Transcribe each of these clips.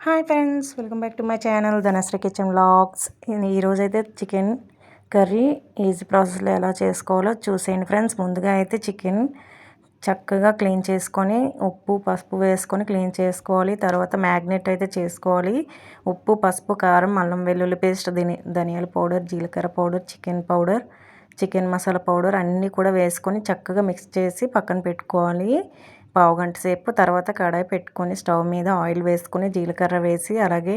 Hi friends, welcome back to my channel Dhanashree kitchen vlogs. ఈరోజైతే chicken curry easy ప్రాసెస్లో ఎలా చేసుకోవాలో చూసేయండి ఫ్రెండ్స్. ముందుగా అయితే చికెన్ చక్కగా క్లీన్ చేసుకొని ఉప్పు పసుపు వేసుకొని క్లీన్ చేసుకోవాలి. తర్వాత మ్యాగ్నేట్ అయితే చేసుకోవాలి. ఉప్పు పసుపు కారం అల్లం వెల్లుల్లి పేస్ట్ ధనియాల పౌడర్ జీలకర్ర పౌడర్ చికెన్ మసాలా పౌడర్ అన్నీ కూడా వేసుకొని చక్కగా మిక్స్ చేసి పక్కన పెట్టుకోవాలి పావుగంట సేపు. తర్వాత కడాయి పెట్టుకొని స్టవ్ మీద ఆయిల్ వేసుకొని జీలకర్ర వేసి అలాగే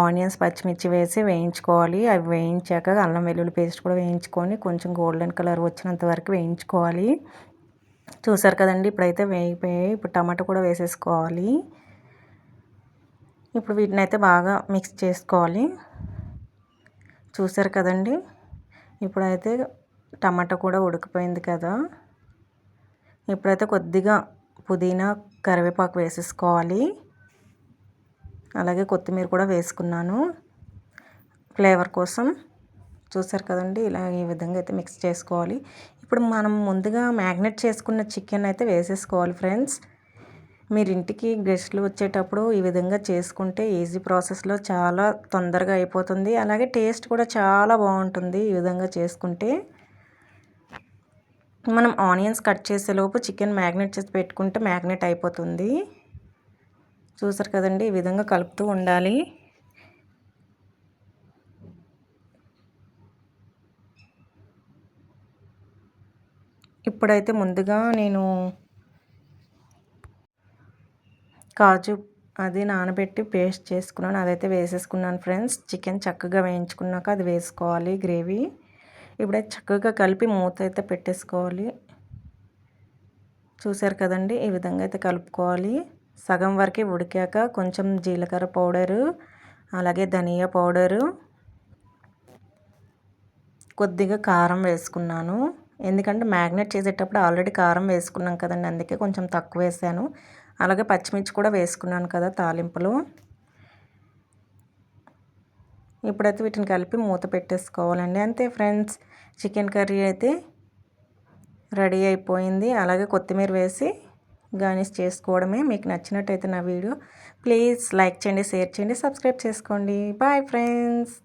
ఆనియన్స్ పచ్చిమిర్చి వేసి వేయించుకోవాలి. అవి వేయించాక అల్లం వెల్లుల్లి పేస్ట్ కూడా వేయించుకొని కొంచెం గోల్డెన్ కలర్ వచ్చినంత వరకు వేయించుకోవాలి. చూసారు కదండి, ఇప్పుడైతే వేగిపోయాయి. ఇప్పుడు టమాటా కూడా వేసేసుకోవాలి. ఇప్పుడు వీటిని అయితే బాగా మిక్స్ చేసుకోవాలి. చూసారు కదండి, ఇప్పుడైతే టమాటా కూడా ఉడికిపోయింది కదా. ఇప్పుడైతే కొద్దిగా పుదీనా కరివేపాకు వేసేసుకోవాలి. అలాగే కొత్తిమీర కూడా వేసుకున్నాను ఫ్లేవర్ కోసం. చూసారు కదండి, ఇలా ఈ విధంగా అయితే మిక్స్ చేసుకోవాలి. ఇప్పుడు మనం ముందుగా మ్యాగ్నేట్ చేసుకున్న చికెన్ అయితే వేసేసుకోవాలి ఫ్రెండ్స్. మీరు ఇంటికి గెస్ట్లు వచ్చేటప్పుడు ఈ విధంగా చేసుకుంటే ఈజీ ప్రాసెస్లో చాలా తొందరగా అయిపోతుంది. అలాగే టేస్ట్ కూడా చాలా బాగుంటుంది ఈ విధంగా చేసుకుంటే. మనం ఆనియన్స్ కట్ చేసేలోపు చికెన్ మ్యాగ్నేట్ చేసి పెట్టుకుంటే మ్యాగ్నేట్ అయిపోతుంది. చూసారు కదండి, ఈ విధంగా కలుపుతూ ఉండాలి. ఇప్పుడైతే ముందుగా నేను కాజు అది నానబెట్టి పేస్ట్ చేసుకున్నాను, అదైతే వేసేసుకున్నాను ఫ్రెండ్స్. చికెన్ చక్కగా వేయించుకున్నాక అది వేసుకోవాలి గ్రేవీ. ఇప్పుడైతే చక్కగా కలిపి మూత అయితే పెట్టేసుకోవాలి. చూసారు కదండి, ఈ విధంగా అయితే కలుపుకోవాలి. సగం వరకే ఉడికాక కొంచెం జీలకర్ర పౌడరు అలాగే ధనియా పౌడరు కొద్దిగా కారం వేసుకున్నాను. ఎందుకంటే మ్యాగ్నేట్ చేసేటప్పుడు ఆల్రెడీ కారం వేసుకున్నాం కదండి, అందుకే కొంచెం తక్కువ వేసాను. అలాగే పచ్చిమిర్చి కూడా వేసుకున్నాను కదా తాలింపులో. ఇప్పుడైతే వీటిని కలిపి మూత పెట్టేసుకోవాలండి. అంతే ఫ్రెండ్స్, చికెన్ కర్రీ అయితే రెడీ అయిపోయింది. అలాగే కొత్తిమీర వేసి గార్నిష్ చేసుకోవడమే. మీకు నచ్చినట్టయితే నా వీడియో ప్లీజ్ లైక్ చేయండి, షేర్ చేయండి, సబ్స్క్రైబ్ చేసుకోండి. Bye friends.